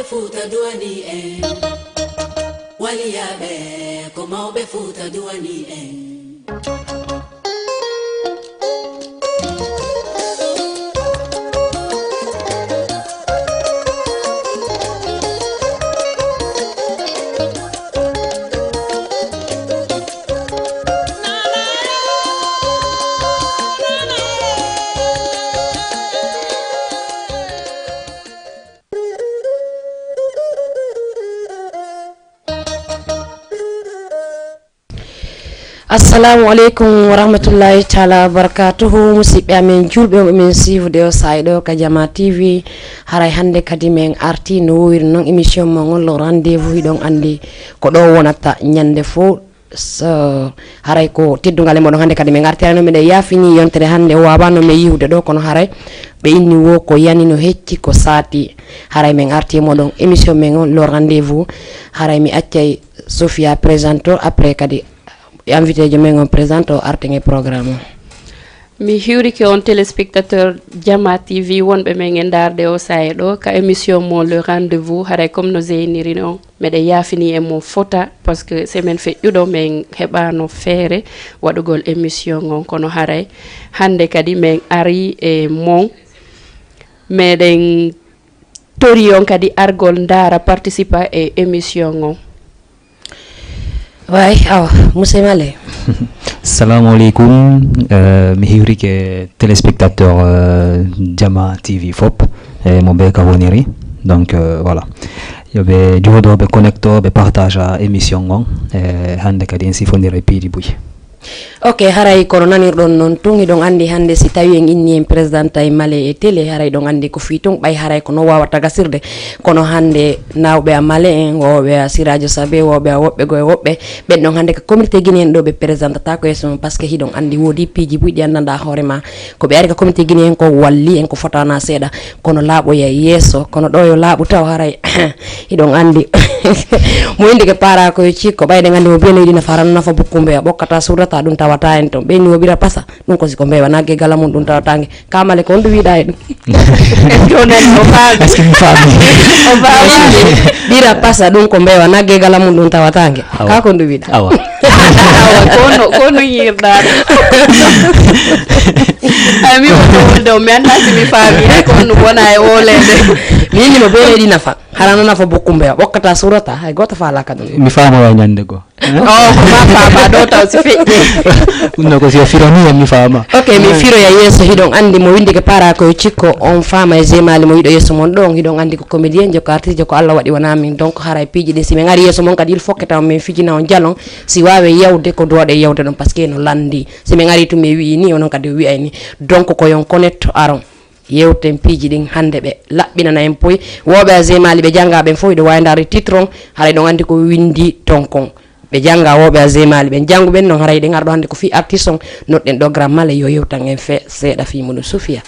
futa duani waliabe como be futa duani Assalamu alaikum wa rahmatullahi ta'ala barakatuhu musidɓe amen julɓe men suivde o sayɗo ka Jama TV haray hande kadi men arti no wowiri noon émission mo ngol rendez-vous ɗon andi ko ɗo wonata ñande fo haray ko teddugal e moɗon hande kadi men artirano miɗen yafini yontere hande wawano men yihude ɗo kono haray ɓe inni wo ko yani no hecci ko saati haray men arti moɗon émission men on le rendez-vous haray mi accay Sophia présente après kadi invité je men on présente o artenge programme mi hiwrike on téléspectateur Jama TV wonɓe men e darde o saye ɗo ka émission mo le rendez-vous haray comme no zeyniri on meɗen yafini e mo fota parce que semaine feƴƴuɗo men heɓano feere waɗugol émission on kono haray hande kadi men ari e mon meɗen tori on kadi argol dara participa e émission on. Ouais, Moussa Malé. Salam alaikum, mi hiwrike téléspectateur Jama TV FOP, mon bec Kavoniri. Donc voilà. Yobe jodo be connecto be partage émission on hande kadi en sifondire pidi buy. Ok, haray kono nanirɗon noon tun iɗon andi hande si tawi en inni en présidenta e Male e télé haray ɗon andi ko fi tun ɓay haray ko no wawata gasirde kono hande nawɓe a Male en woɓe a Siradio Sabe woɓe a woɓɓe goye woɓɓe ɓen ɗon hande ko communauté guinéen ɗo ɓe présentata ko yesso par ce que hiɗon andi woodi piiji ɓuyɗi anndanɗa hoorema ko ɓe ari ka communauté guinéen ko walli en ko fotana seeɗa kono laaɓoya yesso kono ɗo yo laaɓu taw haray hiɗon andi mo indi ke para koye cikko ɓayɗen andi mo biyano yiɗi nafaran nafa bukkumbe a ɓokkata surdata ɗum tawata en ton ɓeyni o ɓira pasa ɗum ko siko mbewa nagge gala mum ɗum tawatange kamale ko honɗum wiɗa e ɗum o faami ɓira pasa ɗum ko mbewa nagge gala mum ɗum tawatange ka ko ɗum wiɗa awa kono yirɗa ami wonde mi anda si mi faami hay ko ɗum wona e wolede mi inni mo ɓeyni ɗi nafa harano nafa bukkumbewa ɓokkata surata hay goto falaka ɗum mi faama ñande go ko ma faama ɗo taw si feƴƴi ɗum ko si o firo ni mi faama ok mi firoya yesso hiɗon andi mo windi ke para koye cikko on faama e gemali mo yiɗo yesso mon ɗon hiɗon andi ko comédien jo ko artiste ko Allah waɗi wona min donc haray piiji ɗin si min ari yesso mon kadi il faut que taw min fijina on jalon si wawe yewde ko doɗe yewde ɗon par ce que no landi si min ari to mi wi ni onon kadi wi'ay ni donc ko yon connecte aron yewten piiji ɗin hande ɓe laɓɓinana en poy woɓe a gemali ɓe janggaɓen fof ɗo wawi ndari titre on haray ɗon andi ko windi ton kon ɓe janga woɓe a gemali ɓen janguɓen noon haray ɗen arɗo hande ko fi artiste on noɗɗen ɗo gram Male yo yewtan en fe seeɗa fi muɗum Sophia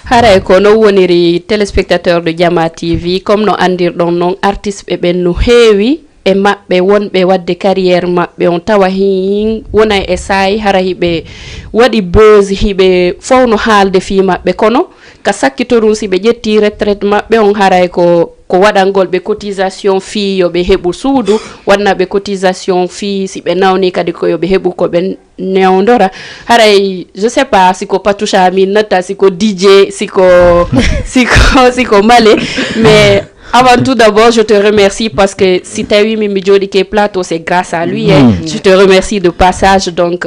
haray ko no woniri téléspectateur de Jama TV comme no andirɗon noon artiste ɓe ɓen no heewi e maɓɓe wonɓe wadde carrière maɓɓe on tawa hin wona e sayi hara hiɓe waɗi buzz hiɓe fawno haalde fi maɓɓe kono ka sakkitorum si ɓe ƴetti retraite maɓɓe on haray ko waɗangol ɓe cotisation fii yo ɓe heɓu suudu wanna ɓe cotisation fii si ɓe nawni kadi ko yo ɓe heɓu ko ɓe newdora haray je sais pas siko Patoucha Aminata siko DJ siko Male mais avant tout d'abord, je te remercie parce que si tu as eu Mimi Jodike Plateau, c'est grâce à lui. Je te remercie de passage. Donc,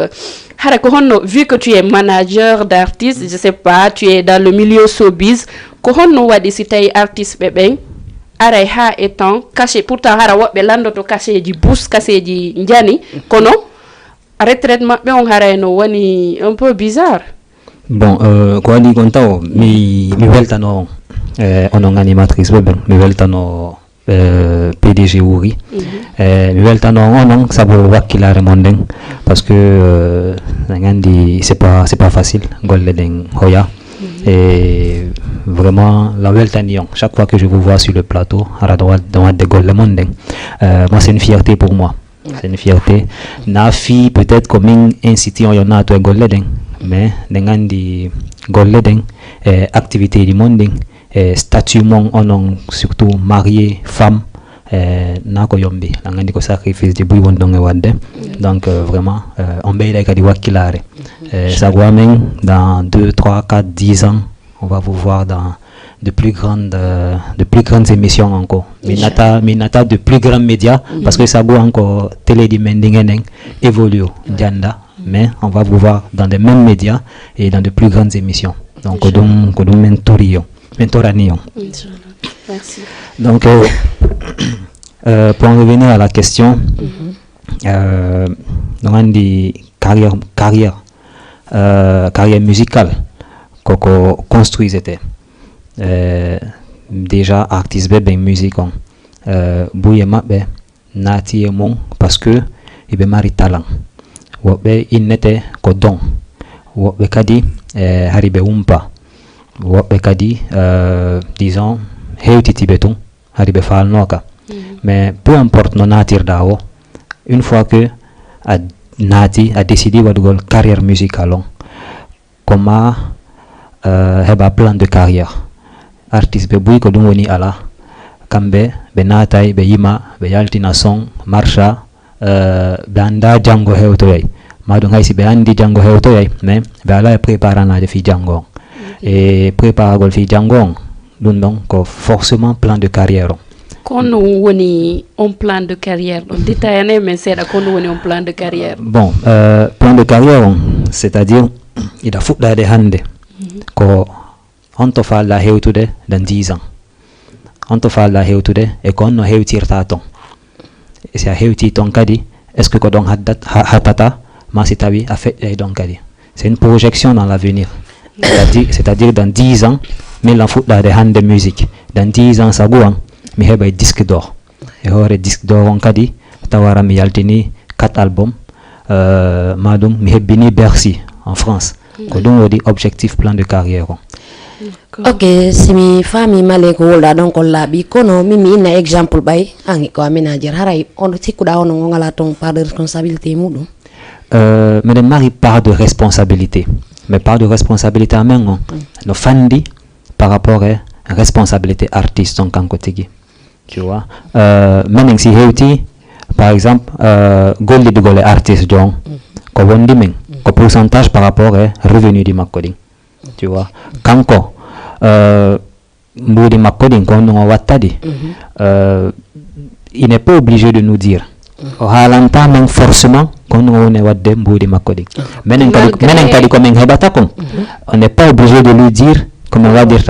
vu que tu es manager d'artistes, je sais pas, tu es dans le milieu showbiz, Kohono wadi si tu es artiste bébé, aray ha étant caché. Pourtant, hara wabbe lando to caché di bus, caché di njani, kono, retraite maɓɓe on haray no wani un peu bizarre. Bon, ko wadi gontao, mi weltano onon animatrice bebe mi weltano PDG wuri mi weltano onon sabu wakkilare mon den parce que ngandi c'est pas facile golle den hoya et vraiment la weltani on chaque fois que je vous vois sur le plateau ara dans de golle mon den moi c'est une fierté pour moi. C'est une fierté. Nafi peut-être comme un city on y en a to golle den mais ngandi golle den activité du monde statut mon onon surtout marié femme na ko yombi ngandi ko sacrifice de buy won donge wadde donc vraiment on beyle kadi wakilare ça doit même dans 2 3 4 10 ans on va vous voir dans de plus grandes émissions encore minata de plus grands médias parce que ça doit encore télé di mendingen évolue dianda mais on va vous voir dans les mêmes médias et dans de plus grandes émissions donc kodum mentoranion. Merci. Donc pour en revenir à la question on dit carrière musicale qu'on construisait déjà artiste ben musique bouye mabbe nati mon parce que il be mari talent wobe innete ko don wobe kadi haribe umpa wobe kadi disons hewtiti beton haribe falnoka mais peu importe non natir dawo une fois que nati a décidé de carrière musicale comment heba plan de carrière artiste be buy ko dum woni ala kambe be natay be yima be yaltina son marcha be anda jango hewtoy madum haysi be andi jango hewtoy mais be ala préparana de fi jango et préparagol fi jango dum don ko forcément plan de carrière kono woni on plan de carrière on détaillé mais c'est da kono woni on plan de carrière bon plan de carrière c'est-à-dire ida fudda de hande ko on to falla hewtude dans 10 ans on to falla hewtude e ko no hewtirta ton e si a hewti ton kadi est-ce que ko don hatata ma si tawi a fait don kadi c'est une projection dans l'avenir c'est-à-dire dans 10 ans mais la fudda de hande musique dans 10 ans ça goan mi heba disque d'or e hore disque d'or on kadi tawara mi yaltini 4 albums madum mi hebbini Bercy en France ko dum wodi objectif plan de carrière ok simi fami male ko wolda don ko labi kono mimi na exemple bay angi ko aménager haray on tikkuda on ngala ton part de responsabilité mudum mais mari part de responsabilité mais part de responsabilité amengo no fandi par rapport à responsabilité artiste en kanko tigi tu vois menen si hewti par exemple golli de gole artiste jon ko wondi men ko pourcentage par rapport à revenu di makkoding tu vois kanko mbudi makkoding ko no wattadi il n'est pas obligé de nous dire o halanta men forcément kon woni wadde mbudi makkoding menen kadi ko men hebata kon on n'est pas obligé de lui dire comment on va dire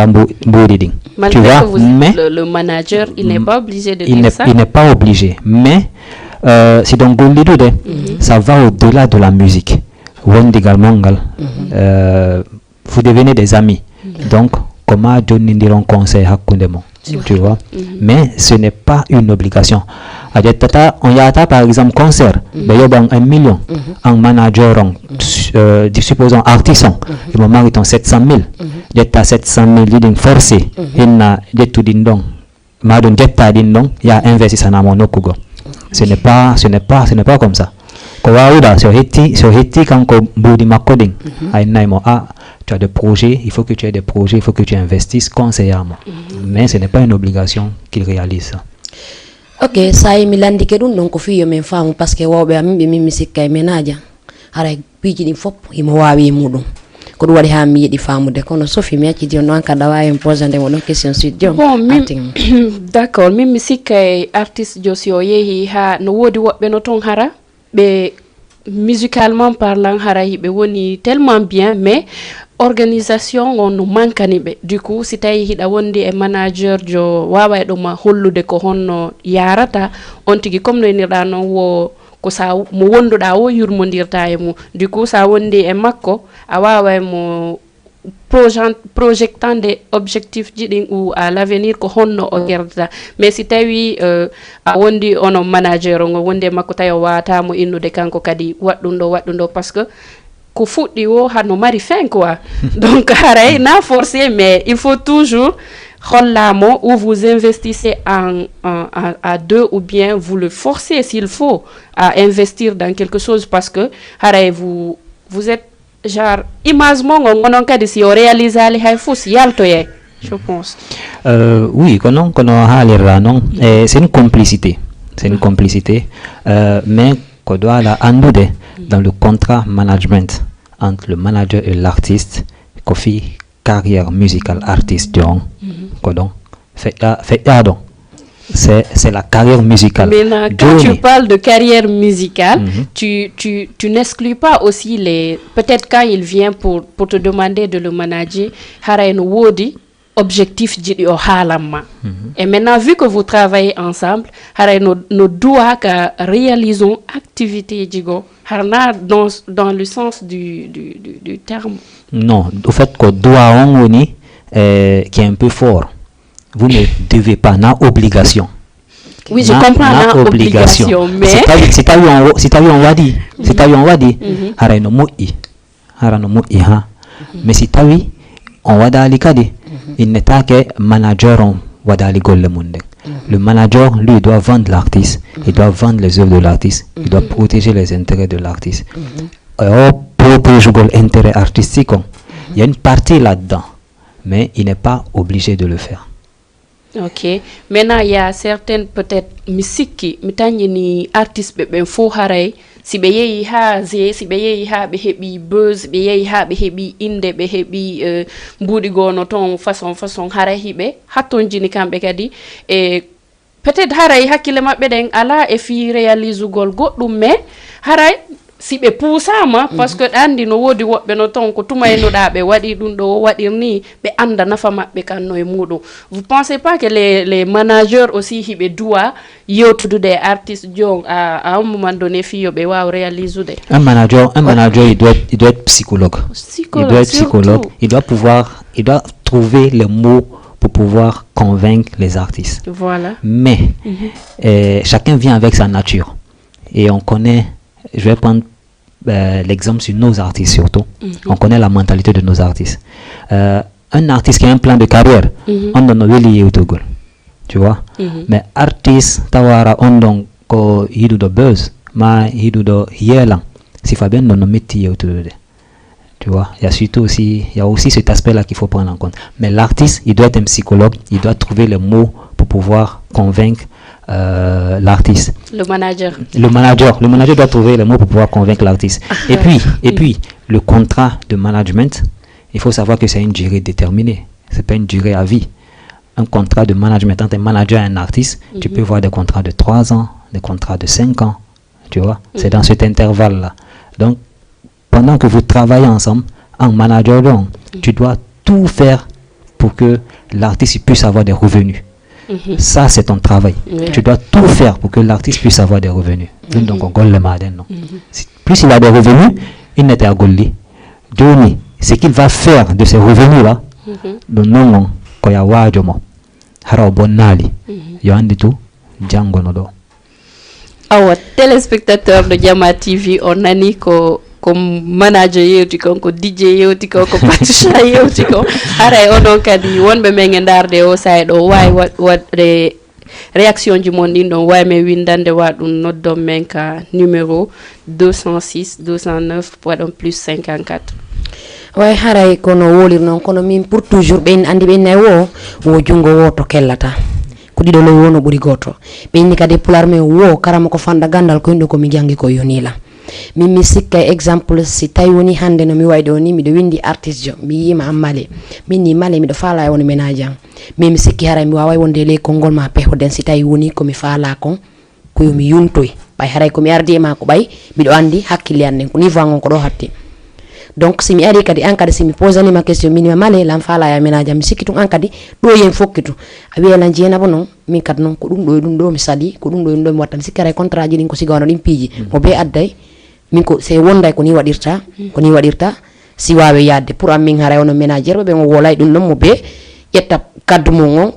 mbudi ding tu vois mais le manager il n'est pas obligé de dire ça il n'est pas obligé mais si donc gollidude ça va au-delà de la musique wondi gal mongal vous devenez des amis donc comment donner un conseil hakkunde mo tu vois mais ce n'est pas une obligation adetata on yata par exemple concert be yobang 1 million en manager supposons artiste il me mari ton 700 000 jetta 700 000 leading forcé inna jettu din don madon jetta din don ya investi sana mo nokugo ce n'est pas comme ça ko wawuda so hetti kanko budi makkoding ay naymo tu as des projets, il faut que tu aies des projets, il faut que tu investisses conseillamment. Mais ce n'est pas une obligation qu'il réalise ça. Ok, ça y milandi ke dun donc fiyo men famu parce que wobe ambe mi musique kay menaja. Hara piji di fop imo wawi mudum. Ko wadi ha mi yedi famu de kono sofi mi acci di on anka da wawi poser de mon question sur Dieu. Bon, d'accord, mi musique kay artiste Josio yehi ha no wodi wobbe no ton hara be musicalement parlant hara hibe woni tellement bien mais organisation on no mankani be du coup si tay hida wondi e manager jo wawa e do ma hollude ko honno yarata on tigi comme no nirda non wo ko sa mo wonduda wo yurmondirta e mu du coup sa wondi e makko a wawa mo projectant des objectifs jidin ou à l'avenir ko honno o gerda mais si tawi a wondi ono manager ngo wonde makko tayo wata mo innude kanko kadi waddundo parce que ko fuddi wo hano mari fin quoi donc haray na forcer mais il faut toujours hollamo ou vous investissez à deux ou bien vous le forcez s'il faut à investir dans quelque chose parce que haray vous êtes genre imagement ngonon kadi si o réaliser ali hay fous yalto ye je pense. Oui, c'est une complicité. C'est une complicité, mais qu'on doit la annouer dans le contrat management entre le manager et l'artiste, qu'on fait carrière musicale artiste, c'est la carrière musicale. Mais quand tu parles de carrière musicale, tu n'exclus pas aussi peut-être quand il vient pour te demander de le manager, Haraino Wodi, objectif de halama. Et maintenant, vu que vous travaillez ensemble, nous doit réaliser activité dans le sens du terme. Non, au fait que doit qui est un peu fort. Vous ne devez pas, n'a obligation. Oui, je comprends n'a obligation, mais si tu as eu on va dire, mais si tu as eu on va dire il n'est pas que manager on va dire le monde. Le manager lui doit vendre l'artiste, il doit vendre les œuvres de l'artiste, il doit protéger les intérêts de l'artiste. Pour protéger l'intérêt artistique, il y a une partie là-dedans, mais il n'est pas obligé de le faire. Ok. Maintenant, il y a certaines peut-être musiques qui ni artistes ben fo haray si be yeyi ha ze si be yeyi ha be hebi buzz be yeyi ha be hebi inde be hebi mbudi gono ton façon haray hibe haton jini kambe kadi e peut-être haray hakkile mabbe den ala e fi réaliser gol goddum mais haray si be poussama parce que andi no wodi wobbe no ton ko tumaynoda be wadi dum do wadirni be anda nafa mabbe kanno e mudo. Vous pensez pas que les managers aussi hibe doit yotude des artistes jong à un moment donné fi be wa réaliser des un manager il doit être psychologue. Il doit trouver les mots pour pouvoir convaincre les artistes. Voilà. Mais chacun vient avec sa nature et on connaît, je vais prendre l'exemple sur nos artistes surtout. On connaît la mentalité de nos artistes. Un artiste qui a un plan de carrière, on donne le Togo, tu vois. Mais artiste, tawara on donne ko hidu do buzz, ma hidu do hiela. Si Fabien donne métier autour de, tu vois. Il y a aussi cet aspect-là qu'il faut prendre en compte. Mais l'artiste, il doit être un psychologue, il doit trouver les mots pour pouvoir convaincre l'artiste. Le manager doit trouver les mots pour pouvoir convaincre l'artiste. Et puis le contrat de management, il faut savoir que c'est une durée déterminée, c'est pas une durée à vie. Un contrat de management entre un manager et un artiste, tu peux voir des contrats de 3 ans, des contrats de 5 ans, tu vois. C'est dans cet intervalle là. Donc pendant que vous travaillez ensemble en manager, donc tu dois tout faire pour que l'artiste puisse avoir des revenus. Ça, c'est ton travail. Tu dois tout faire pour que l'artiste puisse avoir des revenus. Donc, on gagne le matin, non. Plus il a des revenus, il n'est pas gaulé. Donc, ce qu'il va faire de ces revenus-là, donc, non, quand il y a wajomo, hara bonali, yandi tout, django nodo. Awa téléspectateurs de Jama TV, on a ni comme manager yewti kon ko DJ yewti ko patisha yewti ko aray onon kadi wonbe mengen darde o saydo way wat réaction ji mon din don way me windande wadum noddom men ka numéro 206 209 wadon plus 54 way haray kono wolir non kono min pour toujours ben andi ben nay wo jungo wo to kellata ko dido lo wono buri goto ben ni kadi pular me wo karama ko fanda gandal ko ndo ko mi jangi ko yonila mi sikka exemple si tay woni hande no mi waydo ni mi do windi artiste jo mi yima amale min ni male mi do fala woni menajan mi sikki hara mi waway wonde le kongol ma peho den si tay woni ko mi fala kon ko mi yuntoy bay haray ko mi ardi ma ko bay mi do andi hakkile an ko ni vangon ko do hatti donc si mi ari kadi an kadi si mi posani ma question min ma male lam fala ya menajan mi sikki tun an kadi do yen fokkitu a wela jena bonon min kad non ko dum do mi sali ko dum do mi watta mi sikki haray contrat ji din ko sigawno dim piji mo be adday min ko se wonday ko ni wadirta si wawe yadde pour am min hara wono manager be mo wolay dum non mo be yetta kaddu mo ngon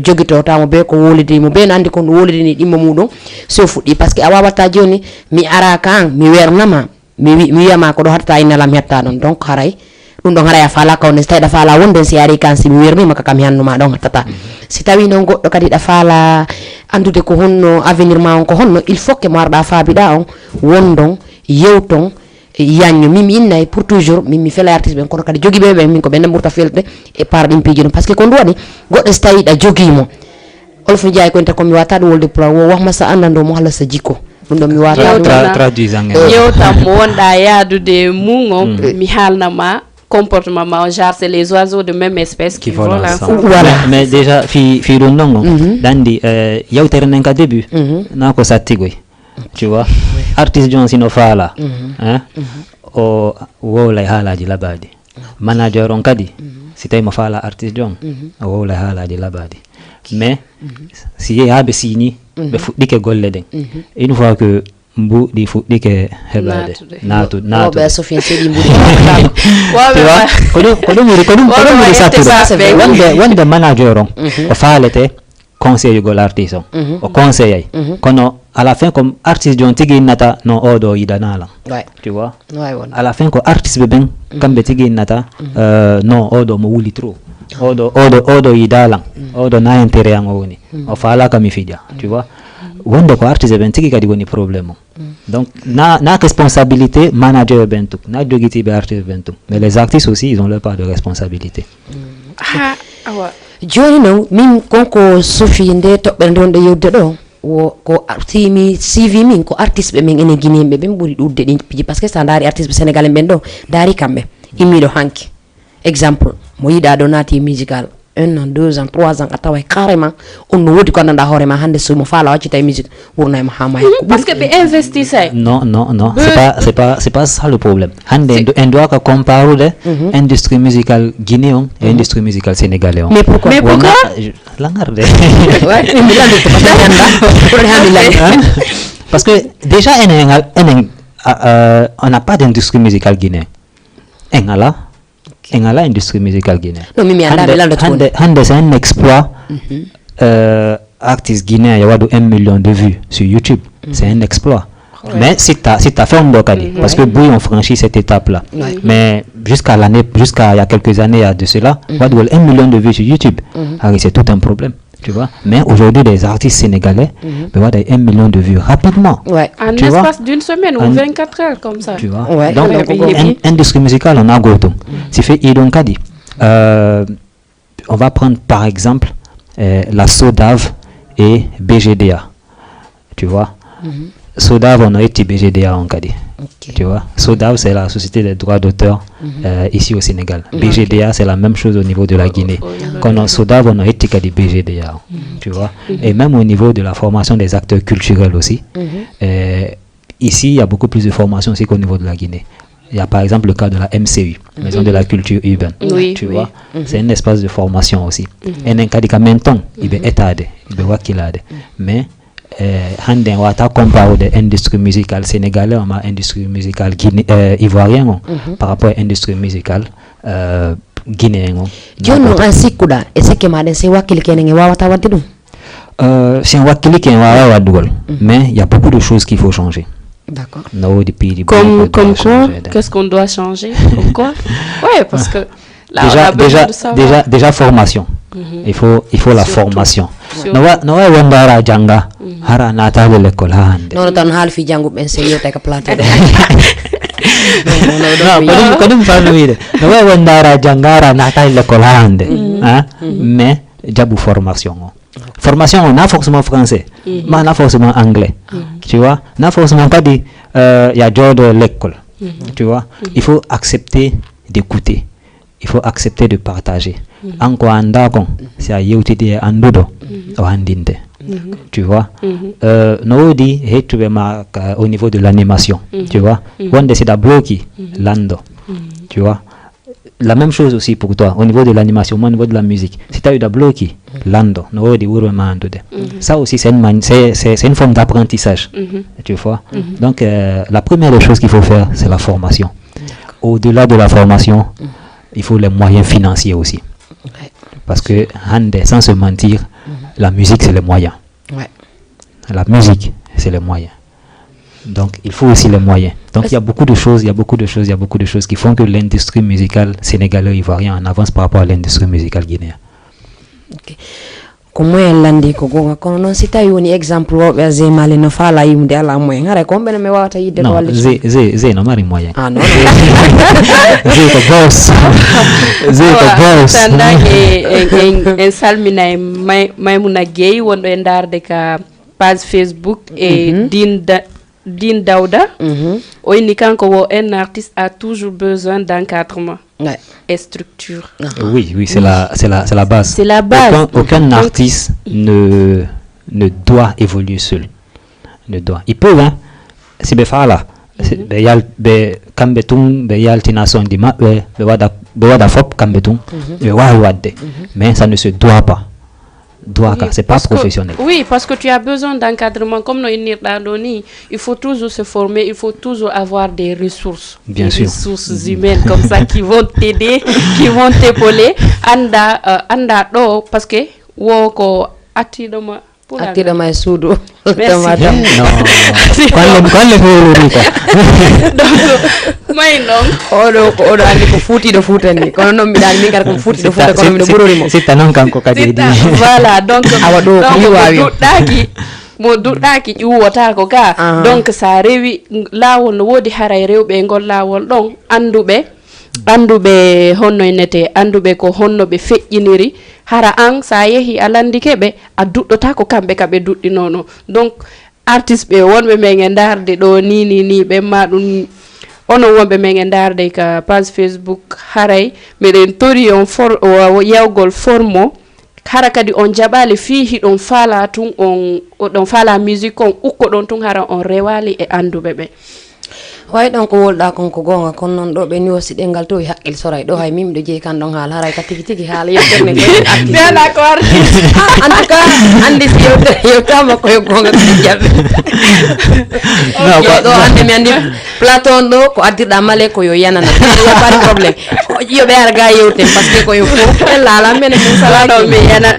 jogito ta mo be ko wolidi mo be nandi ko wolidi ni dimmo mudon so fuddi parce que a wawata joni mi ara kan mi wernama mi yama ko do hatta inalam hetta non donc haray dum don haray fala ko ne stayda fala wonde si ari kan si mi werni maka kam hannuma don hatta si tawi non goddo kadi da fala andude ko honno avenir ma on ko honno il faut que marda faabida on wondon yewton yanyo mimi inna pour toujours mimi fela artiste ben kono kadi jogi be min ko ben murta felde e par dim pijino parce que ko ndoni goddo stay da jogi mo olfu jaay ko enta ko mi wata do wolde pro wax ma sa andando mo hala sa jikko dum do mi wata traduisant yewtam mo wonda yaadude mungo mi halnama comportement ma genre c'est les oiseaux de même espèce qui volent ensemble. Voilà. Mais déjà fi rondongo dandi yawtere nenka début na ko satigoy tu vois artiste John sino fala hein o wo lay halaji labadi manager on kadi sitay mo fala artiste John o wo lay halaji labadi mais si yabe sini be fudike golle den une fois que mbu di fudike hebade natu be Sophie sedi mbu ko muri satude wonde manager on o falete conseil gol artiste o conseil kono à la fin comme artiste jon tigi nata no odo idanala tu vois à la fin ko artiste be ben kambe tigi nata no odo mo wuli trop odo idala odo na intérêt am woni o fala kam fija tu vois wonde ko artiste ben tigi kadi woni problème donc na responsabilité manager bentuk na jogiti be artiste bentuk mais les artistes aussi ils ont leur part de responsabilité joni no min konko Sophie nde to be ndonde yewde do wo ko artimi CV min ko artiste be min ene Guinéen be buri dudde din piji parce que standard artiste be sénégalais ben do dari kambe imido hanki exemple mo yida do nati musical 1 an 2 ans 3 ans atawa carrément on no wodi ko nanda hore ma hande so mo fala wacci tay musique wurna ma hama parce que be investisseur non c'est pas ça le problème hande on doit comparer de industrie musicale guinéenne et industrie musicale sénégalaise mais pourquoi la garde parce que déjà on n'a pas d'industrie musicale guinéenne engala industrie musicale guinéenne hande c'est un exploit artiste guinéen y a 1 million de vues sur YouTube c'est un exploit mais si t'as fait un docali parce que Bouy on franchit cette étape là mais jusqu'à il y a quelques années de cela 1 million de vues sur YouTube c'est tout un problème tu vois mais aujourd'hui les artistes sénégalais ben 1 million de vues rapidement en espace d'une semaine ou 24 heures comme ça tu vois donc industrie musicale on a goto si fait idonkadi on va prendre par exemple la Sodav et BGDA tu vois Sodav on a été BGDA en Kadi tu vois Sodav c'est la société des droits d'auteur ici au Sénégal BGDA c'est la même chose au niveau de la Guinée quand on Sodav on a été Kadi BGDA tu vois et même au niveau de la formation des acteurs culturels aussi ici il y a beaucoup plus de formation aussi qu'au niveau de la Guinée. Il y a par exemple le cas de la MCU, Maison de la Culture Urbaine. Tu vois, c'est un espace de formation aussi. Et un cas de maintenant, il est étadé, il est wakilade. Mais hande wata compare de industrie musicale sénégalaise à industrie musicale ivoirienne par rapport à industrie musicale guinéenne. Jono ansikuda eseke maden se wakil kenenge wawata wadidum. C'est un wakili qui est wadugol, mais il y a beaucoup de choses qu'il faut changer. D'accord. Comme quoi? Qu'est-ce qu'on doit changer? Comme quoi? Ouais, parce que là, déjà formation. Il faut la formation. No wa wandara janga hara nata de l'école hande. Non tan hal fi jangu ben se yote ka plate. Non, kadum famille. No wa wandara janga hara nata de l'école hande. Mais jabu formation. Formation on a forcément français mais on a forcément anglais tu vois on a forcément pas dit il y a genre de l'école tu vois il faut accepter d'écouter il faut accepter de partager encore andako c'est à yewtide andudo o handinde tu vois no di hetube au niveau de l'animation tu vois wonde c'est da bloki lando tu vois la même chose aussi pour toi au niveau de l'animation au niveau de la musique si tu as eu da bloki lando no di wuro mandude ça aussi c'est une forme d'apprentissage tu vois donc la première des choses qu'il faut faire c'est la formation au-delà de la formation il faut les moyens financiers aussi parce que sans se mentir la musique c'est les moyens la musique c'est les moyens. Donc il faut aussi les moyens. Donc il y a beaucoup de choses qui font que l'industrie musicale sénégalaise ivoirienne en avance par rapport à l'industrie musicale guinéenne. Okay. ko moyen landi ko gonga kono non si tawi woni exemple woɓe a zemali no faala yimde ala moyen haray ko ɓene mi wawata yidde ko walle Zé no mari moyen ah non Zé ko boss Zé ko boss tandake en salmina e Maimouna Gueye wonɗo e darde ka page Facebook et Din Daouda o inni kanko wo un artiste a toujours besoin d'encadrement et structure. Oui, c'est la base. C'est la base. Aucun artiste ne doit évoluer seul. Ne doit. Il peut, hein. Si be là, kambe tung be yaltina son di ma be wada fop kambe tung be wadde. Mais ça ne se doit pas. C'est pas professionnel. Oui, parce que tu as besoin d'encadrement. Comme nous il faut toujours se former, il faut toujours avoir des ressources. Bien sûr. Ressources humaines comme ça qui vont t'aider, qui vont t'épauler. Anda do parce que woko atidoma attidama e suudu tomata non quale fuurita may non oɗo andi ko fuutiɗo fuutani kono noon mbiɗani min kadi ko fuutiɗo fuuta kono mbiɗo ɓurorimo sitta noon kanko kadi voilà donc awa ɗo ko wawi mo duɗɗaki ƴuwota ko ka donc sa rewi lawol no woodi haray rewɓe ngol lawol ɗon anduɓe honno nete anduɓe ko honno ɓe feƴƴiniri hara an sa yehi a landike ɓe a duɗɗota ko kamɓe ka ɓe duɗɗinono donc artiste ɓe wonɓe men e darde ɗo ni ɓe ma ɗum onon wonɓe men e darde ka page Facebook haray miɗen tori on yawgol formo hara kadi on jaɓali fi hiɗon faala tun on faala musique on ukko ɗon tun hara on rewali e anduɓe ɓe way ɗon ko wolɗa kon ko gonga kono noon ɗo ɓe niwosi ɗengal to e haqqil soray ɗo hay min miɗo jeeyi kan ɗon haala haray ka tigi haala yewtere nde bela ko artiste en tout cas andi si yewtama koye gonga ko jaɓɓe ɗo hande mi andi platon ɗo ko addirɗa male ko yo yanana pas probléme yoɓe ara ga yewten par ce que koye fof en laala mene min salaɗo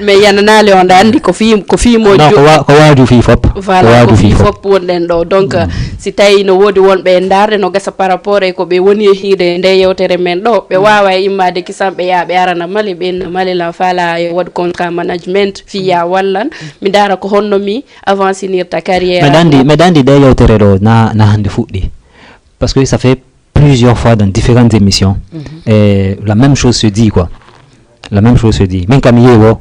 mi yananale on ɗa andi ko fiimoji ko waaju fi fop voilà ko fi fop wonɗen ɗo donc si tawi no woodi wonɓe darde no gasa par rapport e ko ɓe woni e hiide nde yewtere men ɗo ɓe wawa e immade kisan ɓe yaa ɓe arana mali ɓen malilan faala e waɗ contrat management fiya wallan mi dara ko honno mi avancinirta carrière mais dandi ɗe yewtere ɗo na hande fuɗɗi parce que ça fait plusieurs fois dans différentes émissions et la même chose se dit quoi la même chose se dit min kam yeewo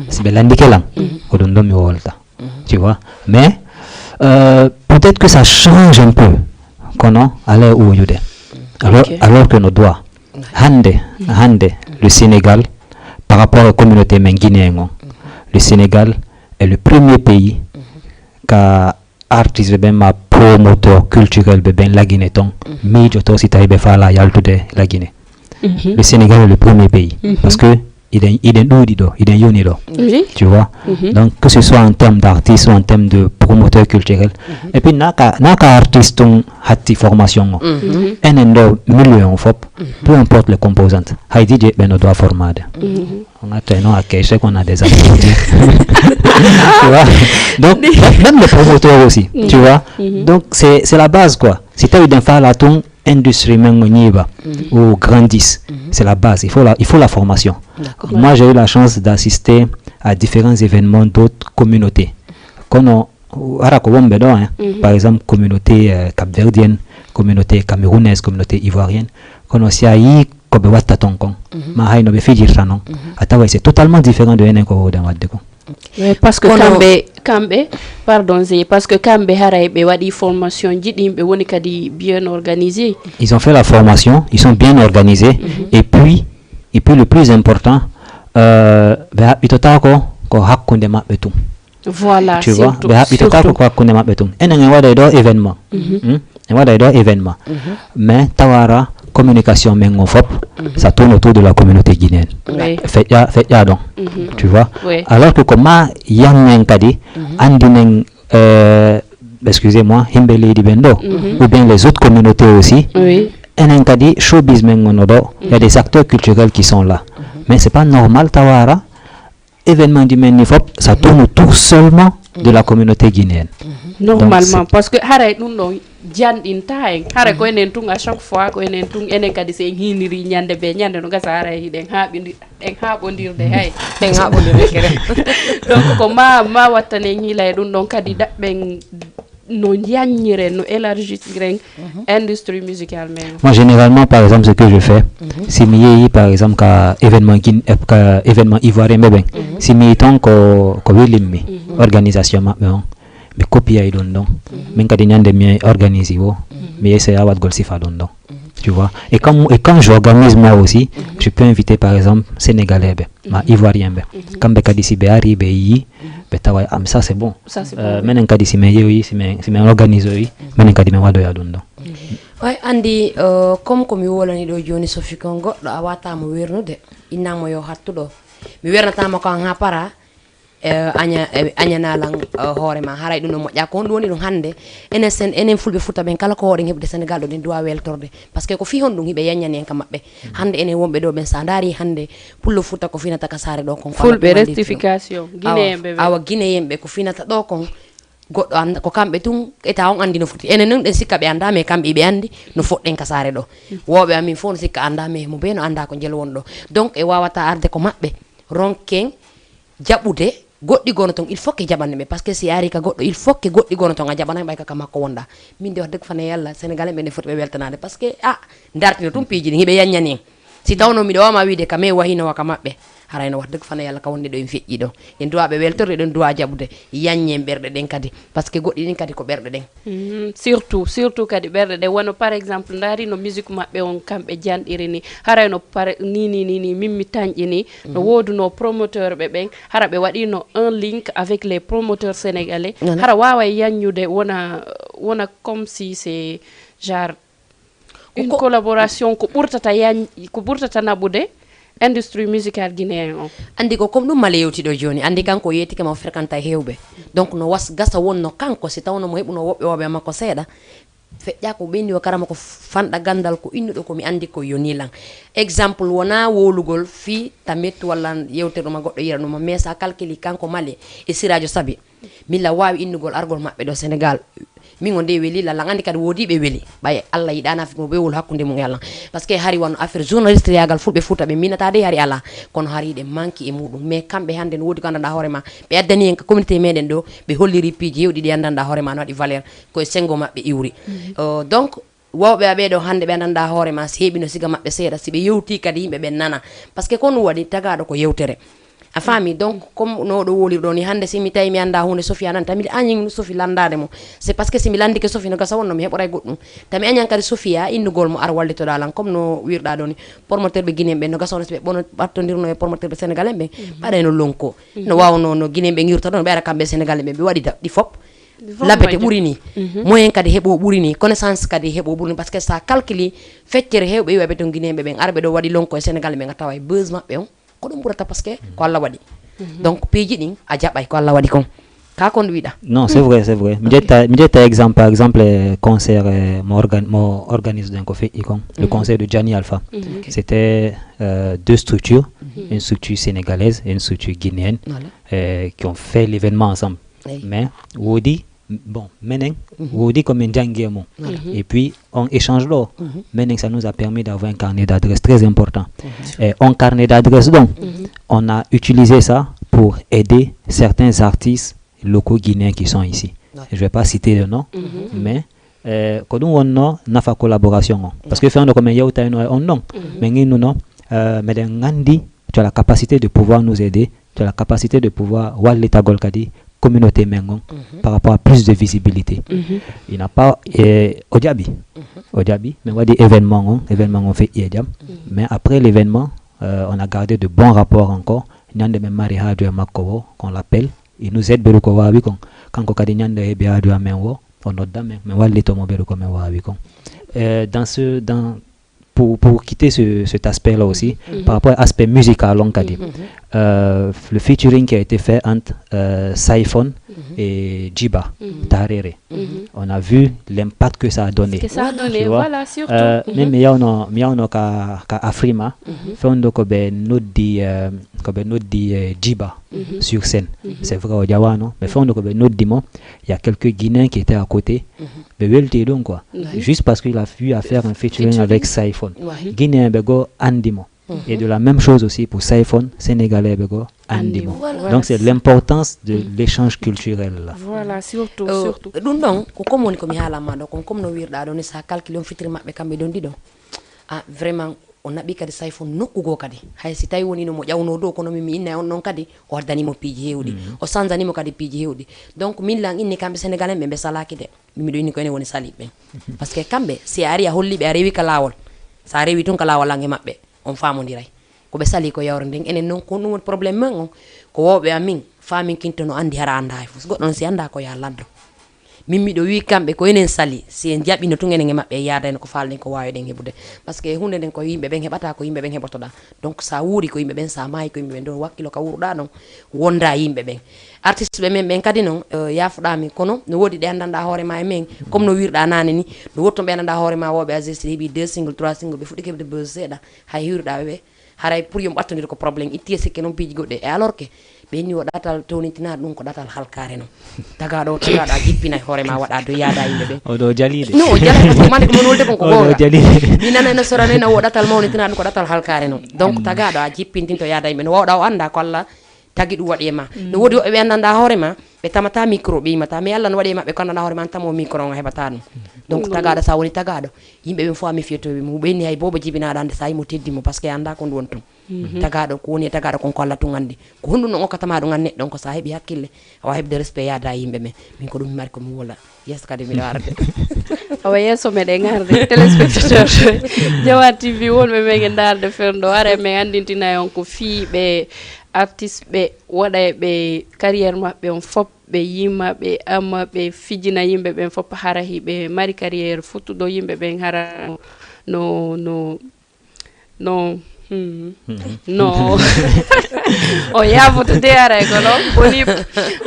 si ɓe landike lan ko ɗum ɗon mi wolta tu vois mais peut-être que ça change un peu kono ala uyude alors que nos doigts hande le Sénégal par rapport à la communauté guinéenne le Sénégal est le premier pays ka artiste ben ma promoteur culturel ben la Guinée ton mijoto si taïbe fala yaltude la Guinée le Sénégal est le premier pays parce que il est unido, tu vois. Donc que ce soit en termes d'artistes ou en termes de promoteurs culturels. Et puis naka artiste hati formation. Un endo million fop, peu importe les composantes. Haïti ben doit former. On a tenu à cacher qu'on a des activités. Tu vois. Donc même les promoteurs aussi, tu vois. Donc c'est la base quoi. Si tu as eu d'un faire la ton industrie ou grandissent, c'est la base, il faut la formation. Moi j'ai eu la chance d'assister à différents événements d'autres communautés comme par exemple communauté capverdienne, communauté camerounaise, communauté ivoirienne, c'est totalement différent de parce que Kambe haray be wadi formation jidi be woni kadi bien organisé. Ils ont fait la formation, ils sont bien organisés et puis le plus important voilà, tu vois événement mais tawara communication mengo fop ça tourne autour de la communauté guinéenne fait ya donc tu vois alors que comment yang kadi andinen excusez-moi himbeli di bendo ou bien les autres communautés aussi enen kadi showbiz mengo nodo il y a des acteurs culturels qui sont là mais c'est pas normal tawara événement du menni fop ça tourne autour seulement de la communauté guinéenne normalement parce que haray dum no jandin taeng haray ko enen tung à chaque fois ko enen tung enen kadi se hiniri nyande be nyande no gasa haray den haɓi en haɓodirde hay en haɓodirde kere donc ko ma wattane ñilay ɗum ɗon kadi daɓɓen no yagnire no élargiren industrie musicale mais moi généralement par exemple ce que je fais si mi yeeyi par exemple ka événement ivoirien ɓe ɓen si mi ton ko welimmi organisation maɓɓe on mi copie ɗon ɗon min kadi ñande mi organise wo mi essaya watgol sifa ɗon ɗon tu vois et quand j'organise moi aussi je peux inviter par exemple sénégalais ɓe ma ivoirien ɓe kamɓe kadi si ɓe ari ɓe yi ɓe tawa am ça c'est bon minen kadi si min yeeyi si min organise oyi minen kadi min waɗoya ɗum ɗon way andi comme komi wolani ɗo joni Sophie kon goɗɗo a watama wernude innamo yo hattuɗo mi wernatama ko ha para añanalan hoore ma haray ɗum no moƴƴa ko honɗum woni ɗum hannde enen fulɓe futa ɓen kala ko hoɗen heɓde sénégal ɗo ɗen duwa weltorde par ce que ko fi hon ɗum hiɓe yaññani en ka maɓɓe hannde enen wonɓe ɗo ɓen sa daari hannde pullo futa ko finata ka saare ɗo kon fulɓe rectification guinéenɓe awa guinéenɓe ko finata ɗo kon goɗɗo anda ko kamɓe tun état on andi no foti enen non ɗen sikka ɓe anda mais kamɓe ɓe andi no foɗɗen ka saare ɗo woɓe amin fof no sikka anda mais mo be no anda ko jeel won ɗo donc e wawata arde ko maɓɓe ronken jaɓude goɗɗi gono ton il faut que jaɓanne ɓe par ce que si ari ka goɗɗo il faut que goɗɗi gono ton a jaɓana ɓay kaka makko wonɗa min de wax dëgg fane yalla sénégalais ɓe nde foti ɓe weltanade par ce que dartino tum piiji ɗi hiɓe yaññani en si tawno miɗo wama wiide ka mais wahinowa ka maɓɓe harayno wax dëgg fane yalla ka wonde ɗo en feƴƴi ɗo en duwa ɓe weltorde ɗen duwa jaɓude yaññen ɓerɗe ɗen kadi par ce que goɗɗi ɗin kadi ko ɓerɗe ɗen surtout kadi ɓerɗe ɗen wono par exemple daari no musique maɓɓe on kamɓe janɗiri ni harayno ni min mi tañƴini no woduno promoteur ɓe ɓen hara ɓe waɗino un link avec les promoteurs sénégalais hara wawa yaññude wona comme si c'est genre une collaboration ko ɓurtata naɓude industrie musicale guinéen o andi ko comme ɗum mala yewtiɗo joni andi kanko yettike mo fréquenta hewɓe donc no gasa wonno kanko si tawno mo heɓuno woɓɓe makko seeɗa feƴƴa ko ɓendi o karama ko fanɗa gandal ko innuɗo komi andi ko yonilan exemple wona wolugol fi tamit walla yewtere ɗuma goɗɗo yira ɗuma mais sa calculi kanko male e siradio saabi milla wawi innugol argol maɓɓe ɗo sénégal min o nde weeli lallah andi kadi woodi ɓe weeli ɓay allah yiɗana fimo ɓewol hakkude mum e allah par ce que hari wonno affaire journaliste yagal fulɓe fuuta ɓe minata de hari ala kono hari ɗe manqui e muɗum mais kamɓe hannde no woodi ko andanɗa hoorema ɓe addani en ka communauté meɗen ɗo ɓe holliri piiji hewɗi ɗi andanɗa hoorema no waɗi valeur koye sengo maɓɓe iwri donc wawɓe aɓeɗo hannde ɓe andanɗa hoorema si heeɓi no siga maɓɓe seeɗa si ɓe yewti kadi yimɓe ɓe nana par ce que kono waɗi tagaɗo ko yewtere a faami donc comme no ɗo wolirɗo ni hannde si mi tawi mi annda hunde Sophie anan tami añin Sophie landade mo c'est parce que si mi landike Sophie no gasa wonno mi heɓoray goɗɗum tami añan kadi Sophie a innugol mo ar wallitoɗa lan comme no wirɗa ɗo ni promoteur ɓe guinéen ɓe no gasa wonno si ɓe ɓono ɓattodirno e promoteur ɓe sénégalais ɓe ɓaɗayno lonko no wawno no guinéen ɓe girta ɗon ɓe ara kamɓe sénégalais ɓe waɗi ɗi fop labbete ɓuuri ni moyen kadi heeɓo ɓuuri ni connaissance kadi heeɓo ɓuuri ni par ce que sa calculi feccere hewɓe yiwaɓe ton guinéen ɓe ɓen arɓe ɗo waɗi lonko e sénégalais ɓe tawa e buse maɓɓe on ko ɗum ɓurata par ce que ko Allah waɗi donc piiji ɗin a jaɓay ko Allah waɗi kon ka kon wiɗa non c'est vrai mi ƴetta exemple par exemple concert mo organise ɗen ko feƴƴi kon le concert de Gianni Alpha c'était deux structures une structure sénégalaise et une structure guinéenne qui ont fait l'événement ensemble mais woodi bon menen woodi comme en jangui mo et puis on échange là menen ça nous a permis d'avoir un carnet d'adresses très important et un carnet d'adresses donc on a utilisé ça pour aider certains artistes locaux guinéens qui sont ici je vais pas citer le nom mais ko ɗum wonno nafa collaboration o parce que fewno komin yewtayno e on non mais ngi nuno meɗen gandi tu as la capacité de pouvoir nous aider tu as la capacité de pouvoir wallitagol kadi communauté mengon par rapport à plus de visibilité il n'a pas Odiabi mais on va dire événement on fait Yediam mais après l'événement on a gardé de bons rapports encore nyande men mari haadu e makko wo qu'on l'appelle il nous aide beru ko wawi kon kanko kadi nyande e be haadu amen wo on nodda men wallito mo beru ko men wawi kon pour quitter cet aspect-là aussi, par rapport à l'aspect musical, on a dit, le featuring qui a été fait entre Saifon et Djiba Tarere. on a vu l'impact que ça a donné. Que ça a donné, Tu vois? voilà, surtout. Même il y a un ka Afrima, fait on doit que nous dit Djiba sur scène. C'est vrai au Diawa non, mais fait on doit que nous dit il y a quelques Guinéens qui étaient à côté. Mais elle t'est donc quoi, juste parce qu'il a pu faire un featuring avec Saifon. Guinéen bego Andimo. Et de la même chose aussi pour Saifon, Sénégalais bego Andimo. Voilà. Donc c'est l'importance de l'échange culturel là. Voilà, surtout. ɗum ɗon ko comme woni komi haalama ɗo kon comme no wirɗa ɗo ni sa calcule on fitiri maɓɓe kamɓe ɗon ɗiɗo vraiment o naɓi kadi Saifon nokkugo kadi hay si tawi woni no mo ƴawno dow kono mi inna on ɗon kadi o waddanimo piiji hewɗi o sanjanimo kadi piiji hewɗi donc min lan inni kamɓe sénégalais ɓe salaki de miɗo inni ko ene woni saliɓe ɓen par ce que kamɓe si a ari a holliɓe a rewi ka lawol sa rewi tun ka lawol ange maɓɓe on famodiray ko ɓe sali ko yawre nden enen noon ko ɗum woni probléme men on ko woɓe amin famin kinto no andi hara anda hay fof goɗɗon si anda ko ya laddo min miɗo wi kamɓe ko enen sali si en jaɓino tun enen e maɓɓe e yadani ko falɗen ko wawi ɗen heɓude par ce que hunde nden ko yimɓe ɓen heɓata ko yimɓe ɓen heɓotoɗa donc sa wuuri ko yimɓe ɓen sa maayi ko yimɓe ɓen don wakkilo ka wuruɗa ɗon wonda yimɓe ɓen artiste ɓe men ɓen kadi noon yafuɗami kono no woodi ɗe andanɗa hoorema e men comme no wirɗa nane ni no wotton ɓe andanɗa hoorema woɓe agesti heeɓi 2 single 3 single ɓe fuɗɗi keɓde buzz seeɗa hay hiwruɗa ɓe haray pour yomo ɓattodir ko probléme itti e sikke noon piiji goɗɗe e alors que ɓe ni o ɗatal townitina ɗum ko ɗatal halkare noon tagaɗo a jippina hoorema waɗa do yaada yimɓe ɓe oɗo jalide non o jala par ce que mande ko mon wolde kon ko oɗo jalide mi nana ene sorane o ɗatal mawnitina ɗum ko ɗatal halkare noon donc tagaɗo a jippintinto yaada yimɓe no wawɗa o anda ko Allah tagi ɗum waɗi e ma no woodi woɓɓe ɓe andanɗa hoorema ɓe tamata micro ɓe yimata mais Allah no waɗi e maɓɓe ko andanɗa hoorema an tamo micro on heɓata ɗum donc tagaɗo sa woni tagaɗo yimɓe ɓen fof a mi fiyotoɓe mo ɓenni hay bobo jibinaɗo ande sa yimo teddimo par ce que anda ko ndu won ton tagaɗo ko woni e tagaɗo konko Allah tun andi ko honɗum no okkatama ɗum an neɗɗo on ko sa heeɓi hakkille awa heɓde respect yaada yimɓe ɓen min ko ɗum mi mari komi wola yes kadi miɗo arde awa yesso meɗen arde téléspectateur Diawa TV wonɓe men e darde ferdo are men andintina on ko fiiɓe artiste ɓe waɗa ɓe carrière maɓɓe on fop ɓe yima ɓe ama ɓe fijina yimɓe ɓen fop hara hiɓe mari carrière futtuɗo yimɓe ɓen hara no o yafutude aray ko noon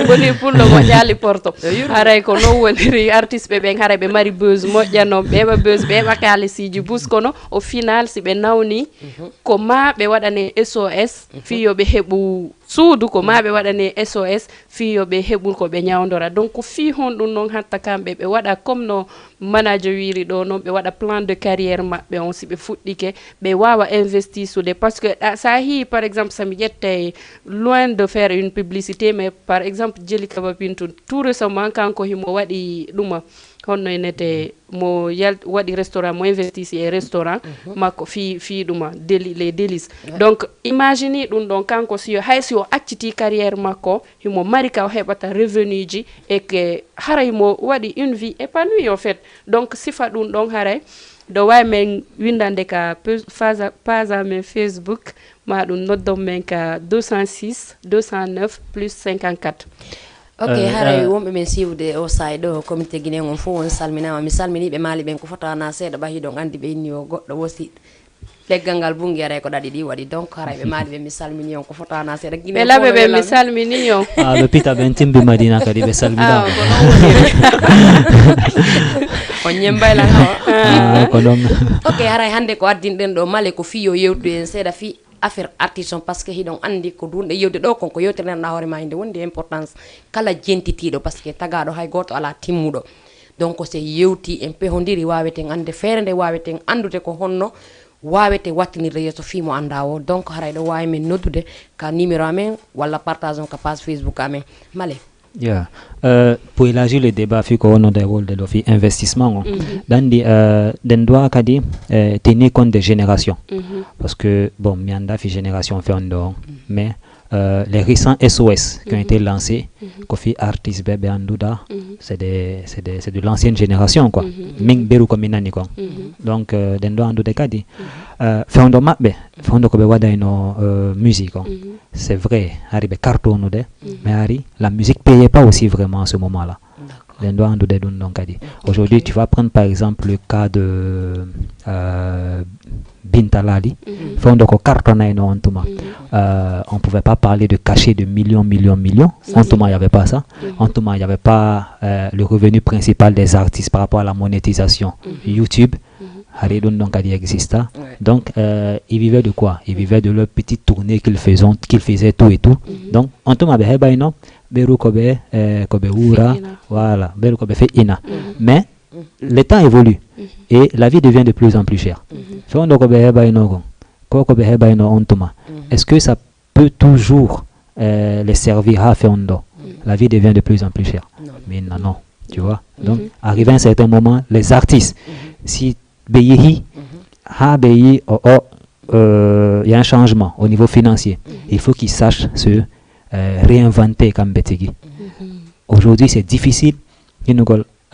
boni pullo moƴƴali porto aray ko noon woniri artiste ɓe ɓen haray ɓe mari buse moƴƴanon ɓeɓa buse ɓeɓa kalisiji bus kono au final si ɓe nawni ko ma ɓe waɗane SOS fiyoɓe heɓu suudu ko ma ɓe waɗane SOS fiyoɓe heɓul ko ɓe ñawdora donc fi hon ɗum noon hatta kamɓe ɓe waɗa comme no manager wiri ɗo noon ɓe waɗa plan de carrière maɓɓe on si ɓe fuɗɗike ɓe wawa investir sude par ce que sa hi par exemple sami ƴette loin de faire une publicité mais par exemple Djeli Kaba Pintou tout récemment kanko himo waɗi ɗuma honno enete mo waɗi restaurant mo investisi e restaurant makko fi ɗuma les délices donc imagine ɗum ɗon kanko hay si o acciti carrière makko himo mari ka o heɓata revenu ji et que hara himo waɗi une vie épanouie en fait donc sifa ɗum ɗon haray do way men windande ka page men Facebook ma ɗum noddon men ka 206 209 plus 54 ok haray wonɓe men siwde o saay ɗo comité guinéen on fof won salminama mi salminiɓe maali ɓen ko fotana seeɗa ɓahi ɗon andi ɓe inni o goɗɗo wosi leggal ngal bungi aray ko ɗaɗi ɗi waɗi donc haray ɓe maali ɓe mi salmini on ko fotana seeɗa ɓe laɓe ɓe mi salmini on ɓe pita ɓen timbi madina kadi ɓe salminama on ñembaylan hawa ko ɗon ok haray hande ko addinɗen ɗo male ko fiyo yewtude en seeɗa fi affaire artisan par ce que hiɗon andi ko dunɗe yewde ɗo konko yewtirneɗa hoorema inde wondi importance kala jentitiɗo par ce que tagaɗo hay goto ala timmuɗo donc se yewti en pehondiri waweten ande feere nde waweten andude ko honno wawete wattinirde yesso fimo anda o donc haray ɗo wawi men noddude ka numéro amen walla partage on ka page Facebook amen male Yeah. Pour élargir le débat, il faut qu'on ait des rôles de investissement. Dandi, den doit kadi tenir compte des générations. Parce que bon, mianda fi génération fait en dehors, mais les récents SOS qui ont été lancés, Kofi Artist Bebe Andouda, c'est de l'ancienne génération quoi. Ming beru comme inani quoi. Donc den doit andouda kadi. Fait en mapbe, fait en kobe wada ino musique. C'est vrai, arrive carton de, mais la musique payait pas aussi vraiment à ce moment-là. Aujourd'hui, tu vas prendre par exemple le cas de Bintalali. On ne pouvait pas parler de cachet de millions. Antoma, il n'y avait pas ça. Antoma, il n'y avait pas le revenu principal des artistes par rapport à la monétisation. YouTube, donc ils vivaient de quoi? Ils vivaient de leur petite tournée qu'ils faisaient tout et tout. Donc Antoma voilà, mais le temps évolue et la vie devient de plus en plus chère. Est-ce que ça peut toujours les servir à faire? La vie devient de plus en plus chère. Mais non, tu vois. Donc, arrivé à un certain moment, les artistes, si il y a un changement au niveau financier, il faut qu'ils sachent se réinventer comme Betegi. Aujourd'hui, c'est difficile.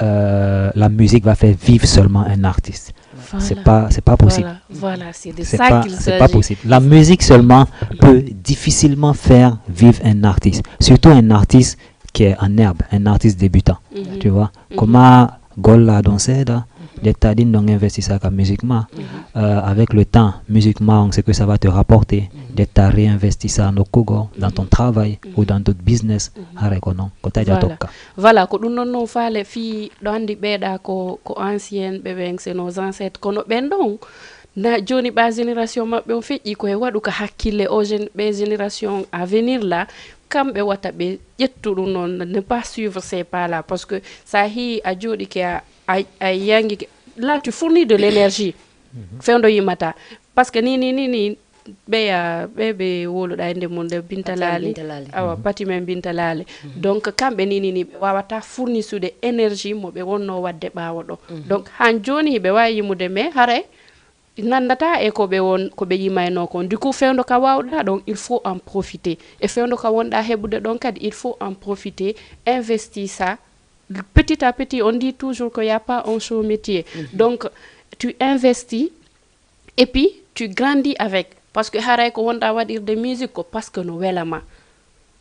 La musique va faire vivre seulement un artiste. Voilà. C'est pas possible. Voilà, c'est de ça qu'il s'agit. C'est pas possible. La musique seulement peut difficilement faire vivre un artiste. Surtout un artiste qui est en herbe, un artiste débutant. Tu vois, comment Golla dansé là, l'État dit non investir ça comme musiquement. Avec le temps, musiquement, on sait que ça va te rapporter. L'État réinvestir ça dans ton travail ou dans d'autres business. Voilà, ko dum non faale fi do andi beeda ko ancien bebe c'est nos ancêtres kono ben don na joni ba génération mabbe on feji ko e wadu ka hakkille o génération à venir là kambe wata be jettu dum non ne pas suivre ces pas là parce que ça hi a jodi ke a yangi là tu fournis de l'énergie fendo yimata parce que ni bebe wolo da ende mon de Bintalali awa pati men Bintalali donc kambe ni wawata fournisude énergie mo be wonno wadde bawo do donc han joni be wayi yimude me hare nandata e ko be yimayno kon du coup fendo ka wawda donc il faut en profiter et fendo ka wonda hebude donc kadi il faut en profiter investir ça petit à petit. On dit toujours qu'il n'y a pas un show métier donc tu investis et puis tu grandis avec. Parce que haray ko wonda wadir de musique ko parce que no welama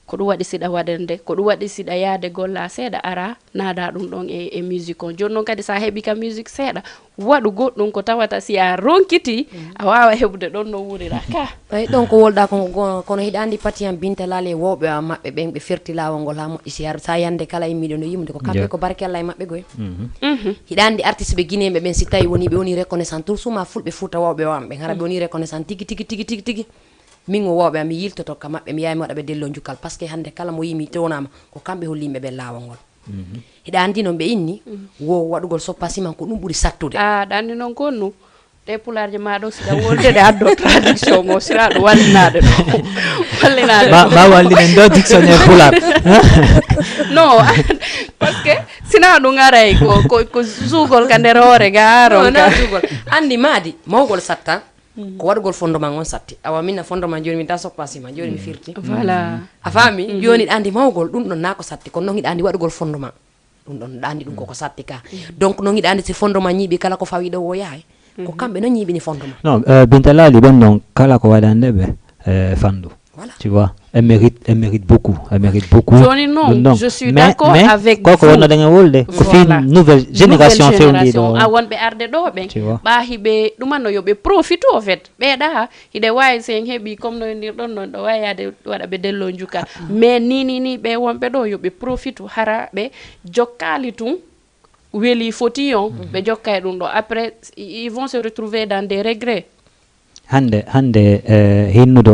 ko do wadi sida wadende ko do wadi sida yaade golla seeda ara nada dum don e musique on jonnon kadi sa hebi ka musique seeda wadu goddum ko tawata si a ronkiti a wawa hebude don no wurira ka ay donc wolda ko kono hidandi patiyam Bintalali wobe mabbe ben be ferti lawol ngol ha moddi siar sa yande kala yimmido no yimde ko kambe ko barkella e mabbe goy hidandi artiste be guinébe ben si tawi woni be woni reconnaissant tout suma fulbe futa wobe wambe ngara be woni reconnaissant tigi min wobe mi yiltoto ka mabbe mi yayi be dello njukal parce que hande kala mo yimi tonama ko kambe hollimbe be lawol ngol hida andi non be inni wo wadugol soppasiman ko dum buri sattude dandi non konnu de pularje ma do sida wolde de addo tradition mo sira do wallinade do wallinade ba wallinen do dictionnaire pular non parce que sina do ngaray ko zugol ka nder hore garo non zugol andi madi mawgol satta ko wadugol fondement on satti awa minna fondement joni min ta soppasima joni mi firti voilà a fami joni andi mawgol dum don nako satti ko non andi wadugol fondement dum don andi dum ko satti ka donc non andi si fondement nyibi kala ko fawi do wo yaay ko kambe no nyibi ni fondement non Bintalali bon non kala ko wadande be fandu. Voilà. Tu vois, elle mérite beaucoup. Johnny, non, je suis d'accord avec vous. Voilà. Nouvelle génération fait wonbe arde do ben ba hibe dumano yobe profite en fait be da hide way sen hebi comme no ndir don non do wayade wada be dello njuka mais ni be wonbe do yobe profite hara be jokkali tum weli fotillon be jokkay dum do après ils vont se retrouver dans des regrets. Hande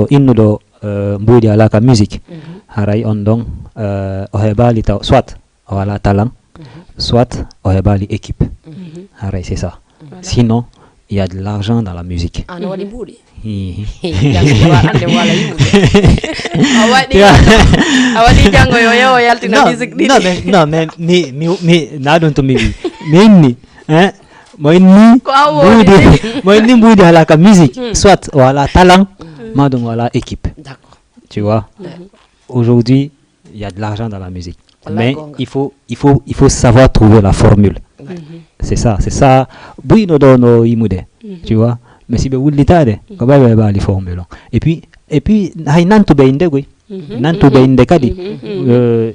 innudo mbudi alaka musique haray on don o hebali taw soit o wala talent soit o hebali équipe haray c'est ça sinon il y a de l'argent dans la musique no wadi mbudi awadi jango yo yaltina musique non mais mi na don to mi ni moi ni mbudi alaka musique soit o wala talent madon wala équipe. D'accord. Tu vois, aujourd'hui, il y a de l'argent dans la musique. Mais il faut savoir trouver la formule. C'est ça. Oui, no dono imude. Tu vois, mais si vous l'itade, comment va les formules. Et puis, hay nanto be inde goy. Nanto be inde kadi.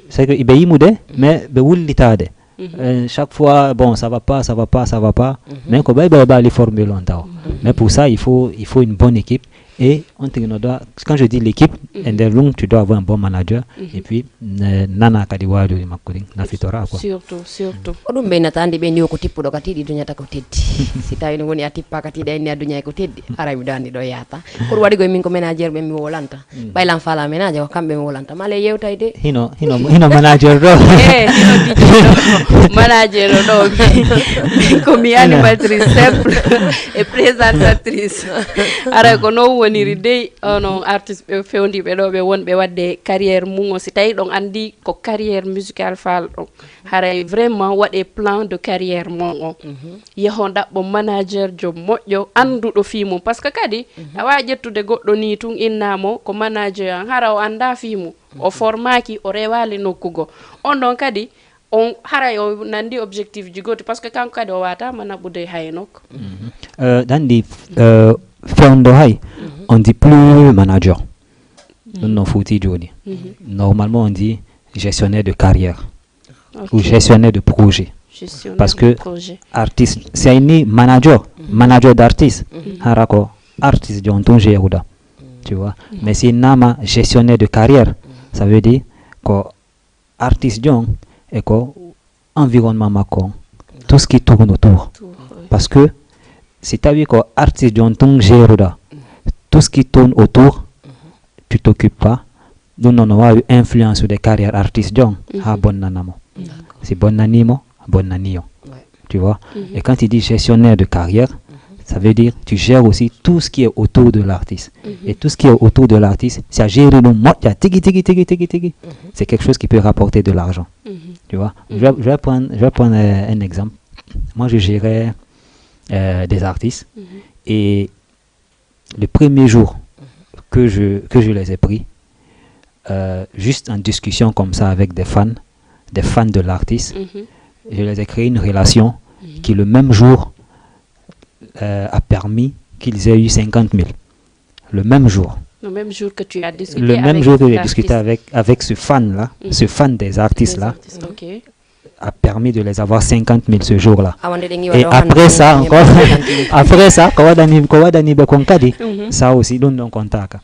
C'est que ibe imude, mais be wul l'itade. Chaque fois, bon, ça va pas. Mais quand les former longtemps. Mais pour ça, il faut une bonne équipe. Et quand je dis l'équipe, tu dois avoir un bon manager. Et puis, nana kadiwa do makuling na fitora quoi. Surtout. Odum be natande be ni ko tippu do katidi dunya ta ko teddi. Si tawi no woni atippa katidi en dunya ko teddi. Ara mi dandi do yata. Ko wadi go min ko manager be mi wolanta. Baylan fala manager ko kambe mi wolanta. Male yewtayde. Hino manager do. Manager do. Ko mi animatrice simple et présentatrice. Ara ko no woniri dey ono artiste be fewndi be do be wonbe wadde carrière mungo si tay don andi ko carrière musicale fal don haray vraiment wade plan de carrière mon yeho dabbo manager jo moƴƴo andudo fimu parce que kadi awa jettude goddo ni tun innamo ko manager hara o anda fimu o formaki o rewali nokkugo on don kadi on haray o nandi objectif jigoti parce que kanko kadi o wata mana bude haynok dandi fewndo hay on dit plus manager. Non fouti jodi. Normalement on dit gestionnaire de carrière ou gestionnaire de projet. Parce que artiste c'est un manager d'artiste. Harako artiste jonton jeruda. Tu vois. Mais c'est nama gestionnaire de carrière. Ça veut dire que artiste jon et que environnement makon tout ce qui tourne autour. Parce que c'est-à-dire que artiste jonton jeruda. Tout ce qui tourne autour, tu t'occupes pas. Nous n'avons eu influence sur des carrières artistes. C'est bon nanimo, bon nanio. Tu vois. Et quand tu dis gestionnaire de carrière, ça veut dire tu gères aussi tout ce qui est autour de l'artiste. Et tout ce qui est autour de l'artiste, c'est à gérer le monde. C'est quelque chose qui peut rapporter de l'argent. Tu vois. Je vais prendre un exemple. Moi, je gérais des artistes et le premier jour que je les ai pris, juste en discussion comme ça avec des fans de l'artiste, je les ai créé une relation qui le même jour a permis qu'ils aient eu 50 000. Le même jour. Le même jour que tu as discuté le même jour que j'ai discuté avec ce fan-là, ce fan des artistes-là, a permis de les avoir 50 000 ce jour-là. Et après ça, encore, ça aussi, donne contact.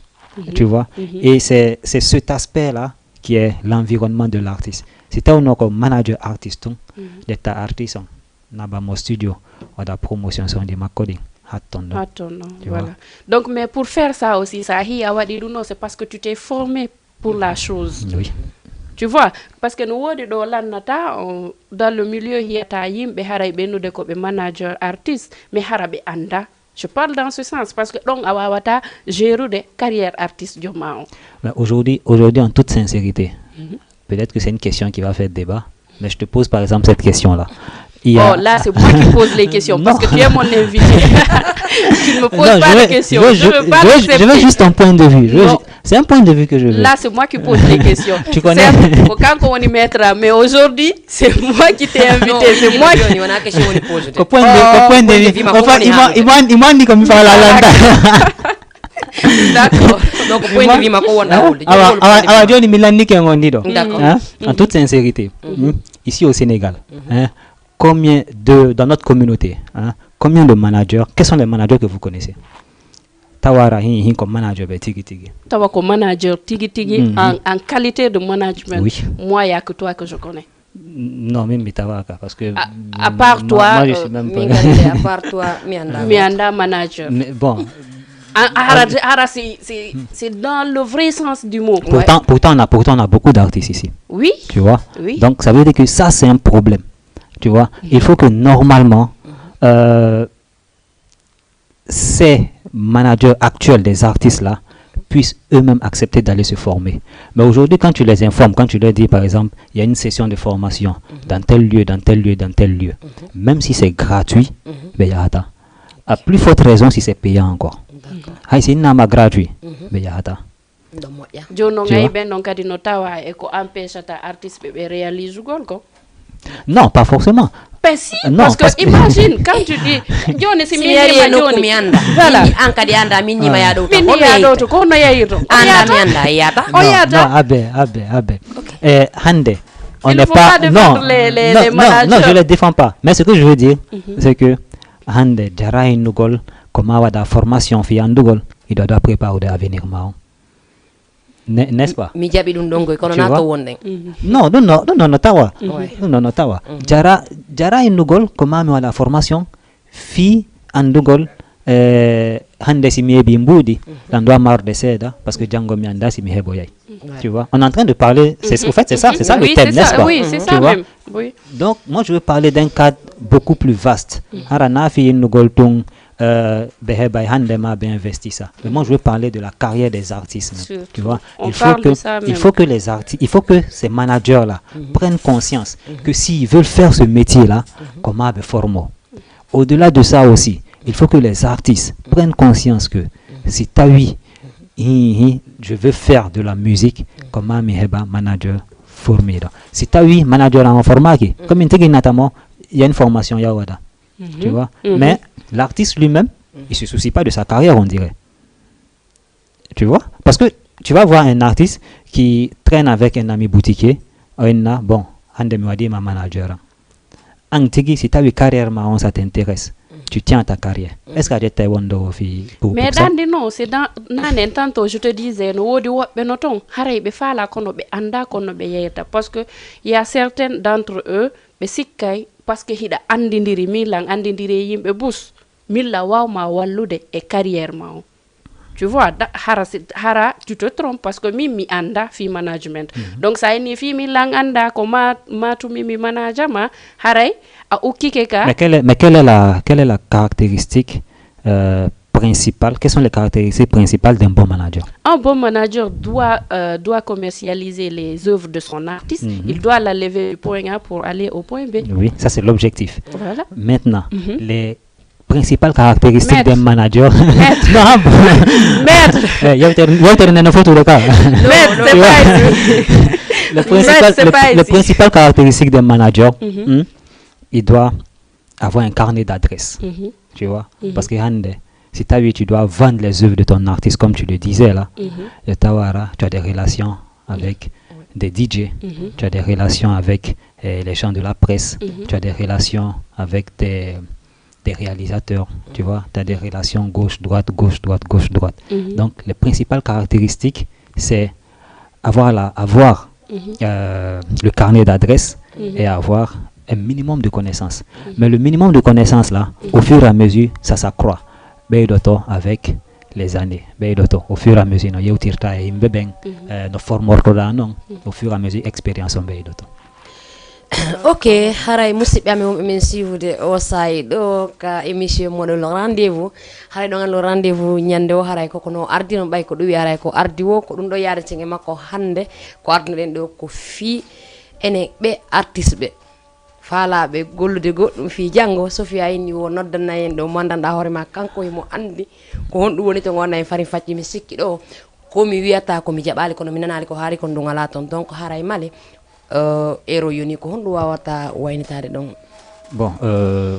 Tu vois. Et c'est cet aspect-là qui est l'environnement de l'artiste. C'est un manager artiste, d'être artiste, dans mon studio, ou dans la promotion de ma coding. Voilà. Donc, mais pour faire ça aussi, c'est parce que tu t'es formé pour la chose. Oui. Tu vois, parce que nous dans le milieu il y a yimbe haray benude ko be manager artiste mais harabe anda. Je parle dans ce sens parce que donc awawata gérer des carrières artistes jomao. Mais aujourd'hui en toute sincérité, peut-être que c'est une question qui va faire débat, mais je te pose par exemple cette question-là. Là, c'est moi qui pose les questions parce que tu es mon invité. Tu ne me poses pas de questions. Je veux juste ton point de vue. C'est un point de vue que je veux. Là, c'est moi qui pose les questions. Tu connais? Quand on y mettra, mais aujourd'hui, c'est moi qui t'ai invité. C'est moi qui. Au point de vue. Il m'a dit comme il parle à l'anda. D'accord. Donc, au point de vue, en toute sincérité, ici au Sénégal, combien dans notre communauté, combien de managers, quels sont les managers que vous connaissez? Tawara comme manager tigi tigi. Tawa comme manager tigi tigi en qualité de management. Oui. Moi, il y a que toi que je connais. Non, même Tawaka parce que à part toi, moi je suis même pas. À part toi, Mianda manager. Mais bon. C'est dans le vrai sens du mot. Pourtant on a beaucoup d'artistes ici. Oui. Tu vois. Oui. Donc ça veut dire que ça c'est un problème. Tu vois. Il faut que normalement ces managers actuels des artistes là puissent eux-mêmes accepter d'aller se former. Mais aujourd'hui, quand tu les informes, quand tu leur dis par exemple, il y a une session de formation dans tel lieu, même si c'est gratuit, ben yata. À plus forte raison si c'est payant encore. C'est une nama gratuit, ben yata. Non, pas forcément. Non, parce que imagine quand tu dis Johnny si voilà hande on Il n'est ne faut pas pas défendre les managers. Non, je les défends pas. Mais ce que je veux dire, c'est que hande jara inugol comment wada formation fi andugol, il doit préparer de avenir mao. N'est-ce pas? mi jaɓi ɗum ɗon goy kono Tu na vois? to wonɗen Non, tawa. Ouais. Non, tawa. Jara inugol comment mi wada formation fi andugol hande si mi hebi mbudi dan doit marde seda parce que jango mi anda si mi hebo yai. Tu vois? On est en train de parler, au fait c'est ça le Oui, thème, c'est n'est-ce ça, pas? oui, c'est Tu ça vois? même. Oui. Donc, moi, je veux parler d'un cadre beaucoup plus vaste. Harana fi inugol tung beheba handema be investi ça. Mais moi, je veux parler de la carrière des artistes. Même, Surtout. tu vois? On parle de ça Il même. faut que les artistes, il faut que ces managers-là prennent conscience que s'ils veulent faire ce métier-là, comment be formo. Au-delà de ça aussi, il faut que les artistes prennent conscience que si tu as je veux faire de la musique, comment mi heba manager formé. Si tu as manager en format comme il y a une formation yawada. Tu vois? Mais l'artiste lui-même, il se soucie pas de sa carrière, on dirait. Tu vois? Parce que tu vas voir un artiste qui traîne avec un ami boutiquier, bon, hande mi wadi ma manager. Antigi, si tu as une carrière, ça t'intéresse. Tu tiens à ta carrière. Est-ce que tu as wando pour Mais ça? Dandi, non, c'est dans nan tantôt je te disais no wodi wobbe no ton haray be fala kono be anda kono be yeyta parce que il y a certains d'entre eux be sikkay parce que hida andindiri milan andindiri yimbe bus milla wawma wallude e carrière ma o. Tu vois, hara, tu te trompes parce que mi anda fi management. Donc ça ni fi mi lang anda ko matu mi manager ma haray a ukikeka. Mais quelle est la caractéristique principale? Quelles sont les caractéristiques principales d'un bon manager? Un bon manager doit commercialiser les œuvres de son artiste. Il doit la lever du point A pour aller au point B. Oui, ça c'est l'objectif. Voilà. Maintenant, les principales caractéristiques d'un manager. Merde. Les principales caractéristiques d'un manager, il doit avoir un carnet d'adresses. Tu vois? Parce que si tu dois vendre les œuvres de ton artiste, comme tu le disais là, tu as des relations avec des DJ, tu as des relations avec les gens de la presse, tu as des relations avec des réalisateurs, tu vois, tu as des relations gauche-droite. Donc, les principales caractéristiques, c'est avoir le carnet d'adresse et avoir un minimum de connaissances. Mais le minimum de connaissances, là, au fur et à mesure, ça s'accroît. Avec les années. Au fur et à mesure, au fur et à mesure, expérience. Ok, haray musidɓe amen wonɓe men suivre o sayi ɗo ka émission moɗon lo rendez-vous haray ɗo lo rendez-vous ñande o haray koko no ardi no ɓay ko ɗum wi haray ko ardi o ko ɗum ɗo yaadete e makko hande ko ardinoɗen ɗo ko fii ene ɓe artiste ɓe faalaɓe gollude goɗɗum fii janngo Sofia inni o noddana en ɗo mandanɗa hoore ma kanko himo andi ko honɗum woni to gonɗa en fari facci mi sikki ɗo komi wiyata komi jaɓali kono mi nanali ko haari kon ɗum ala toon donc haray male ero yoni ko honɗum wawata waynitade ɗon. Bon,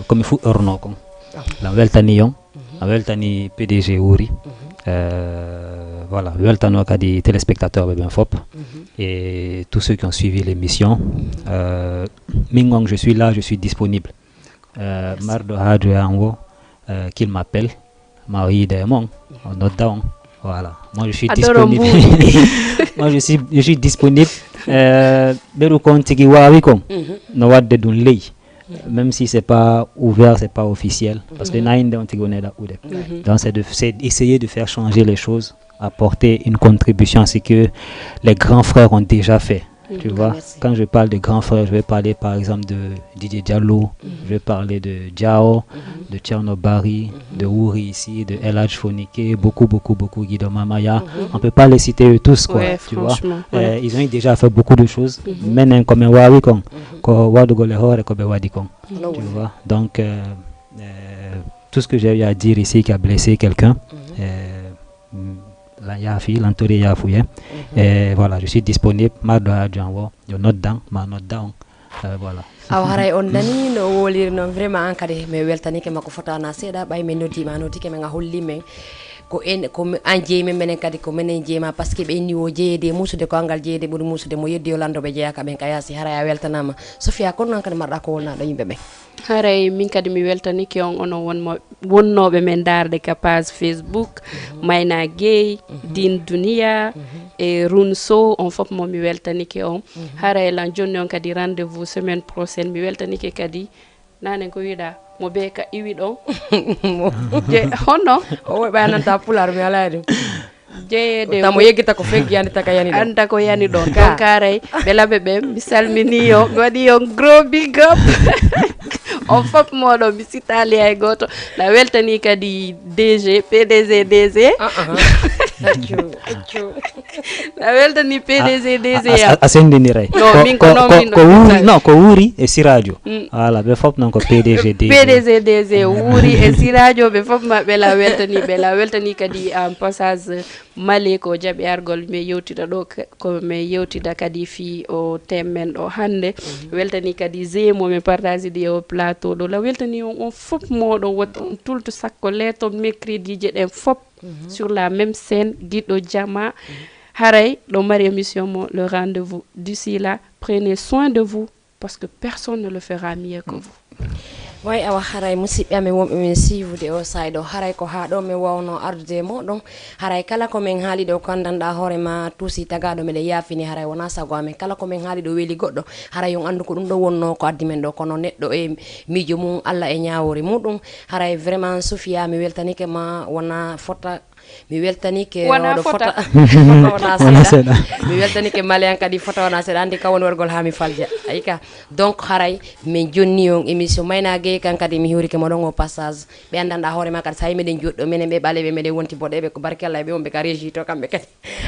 comme il faut orno kon la weltani yon la weltani PDG wuri voilà, weltano kadi téléspectateurs ben fop et tous ceux qui ont suivi l'émission. Mingong, je suis là, je suis disponible. Mardo Hadjo en haut qu'il m'appelle Marie Demon notre down. Voilà, moi je suis disponible. Moi je suis disponible. Beru kontigi wawi kon no wadde dun ley. Même si c'est pas ouvert, c'est pas officiel, parce que donc c'est essayer de faire changer les choses, apporter une contribution à ce que les grands frères ont déjà fait. Tu vois, quand je parle de grands frères, je vais parler par exemple de Didier Diallo, je vais parler de Diao, de Tchernobari, de Ouri ici, de El Hadj Fonike, beaucoup Guido Mamaya. On peut pas les citer eux tous, quoi. Ouais, tu vois. Ouais. Ils ont déjà fait beaucoup de choses. Maintenant, comme Wawi Kong, tu vois. Donc, tout ce que j'ai eu à dire ici qui a blessé quelqu'un. Et voilà, je suis disponible. Voilà. aw haray on dani no woliri noon vraiment an kadi mi weltanike makko fotana seeɗa ɓay min noddima nodike men a holli men ko en ko an jeeymen menen kadi ko menen jeeyma par ce que ɓe inni o jeeyede musude ko angal jeeyede ɓuri musude mo yeddi o lando ɓe jeeyaka ɓen ka yasi haray a weltanama Sofia kono noon kadi marɗa ko wonnaɗo yimɓe ɓen haray min kadi mi weltanike on onon wonnoɓe men darde ka page Facebook Mayna Gueye Din Dunia e Runso on fof mo mi weltanike on haray lan jonni on kadi rendez-vous semaine prochaine mi weltanike kadi nanen ko wiɗa mo be ka iwi ɗon je honno o woy ɓaynanta pular mi ala ɗum jeeyede tamo yeggita ko feggi yani taka yani ɗon anda ko yani ɗon donc haray ɓe laɓe ɓe mi salmini yo mi waɗi on gros big up on fof moɗon mi sitali hay goto na weltani kadi PDG na weltani PDG a sendiniray non min ko non min ko wuri non ko wuri e siradio voilà ɓe fof non ko PDG wuri e siradio ɓe fof maɓɓe la weltani kadi en passage Male ko jaɓi argol mi yewtida ɗo ko mi yewtida kadi fi o temmen ɗo hande weltani kadi zemo mi partage ɗi o plateau ɗo la weltani on fof moɗon wot on tulto sakko leto mercredi je ɗen fof sur la même scène guiɗo jama haray ɗo mari émission mo le rendez-vous d'ici là prenez soin de vous parce que personne ne le fera mieux que vous way awa haray musidɓe amen wonɓe men siiwude o sayɗo haray ko ha ɗo mi wawno ardude moɗon haray kala komin haali ɗo kandanɗa hoorema tuusi tagaɗo meɗe yaafini haray wona sago amen kala komin haali ɗo weeli goɗɗo haray on andu ko ɗum ɗo wonno ko addi men ɗo kono neɗɗo e miijo mum Allah e ñawori muɗum haray vraiment Sofia mi weltanike ma wona fota mi weltanike oɗo fota wona seeɗa mi weltanike Malian kadi fota wona seeɗa andi ka woni wargol ha mi falja ayika donc haray min jonni on émission Mayna Gueye kan kadi mi hiwrike moɗon o passage ɓe andanɗa hoorema kadi sa yi meɗen joɗɗo minen ɓe ɓaleɓe meɗen wonti boɗeɓe ko barkella ɓe wonɓe ka régie to kamɓe kadi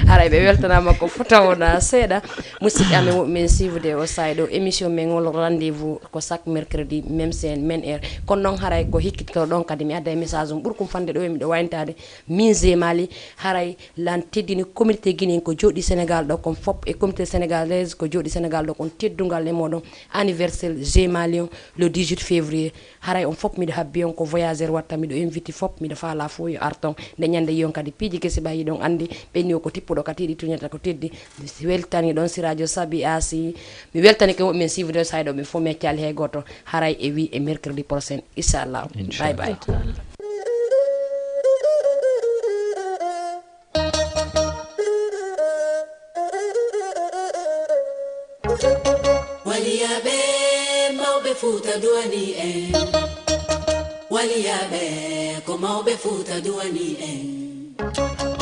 haray ɓe weltanama ko fota wona seeɗa musidɓe amen woɓe men suivde o sayɗo émission men ngol rendez-vous ko chaque mercredi même scène même heure kono noon haray ko hikkitto ɗon kadi mi adda e message um ɓuurkum fande ɗo e miɗo wayntade min Mali haray lan teddini communauté guinéen ko jooɗi Sénégal ɗo kon fop e communauté sénégalaise ko jooɗi Sénégal ɗo kon teddugal e moɗon anniversaire Mali le 18 février haray on fop miɗo habbi on ko voyageur watta miɗo invité fop miɗo faala fo yo arton nde ñande yiyon kadi piiji kesi ɓayi ɗon andi ɓenni o ko tippuɗo ka tiiɗi tuñata ko teddi mi weltani ɗon si radio Sabi Asi mi weltani ke woɓe men suivre sayɗo ɓe fo mi accali hay goto haray e wi e mercredi prochain inchallah bye bye waliyaɓe mawɓe Fuuta duwani en waliyaɓe ko mawɓe Fuuta duwani en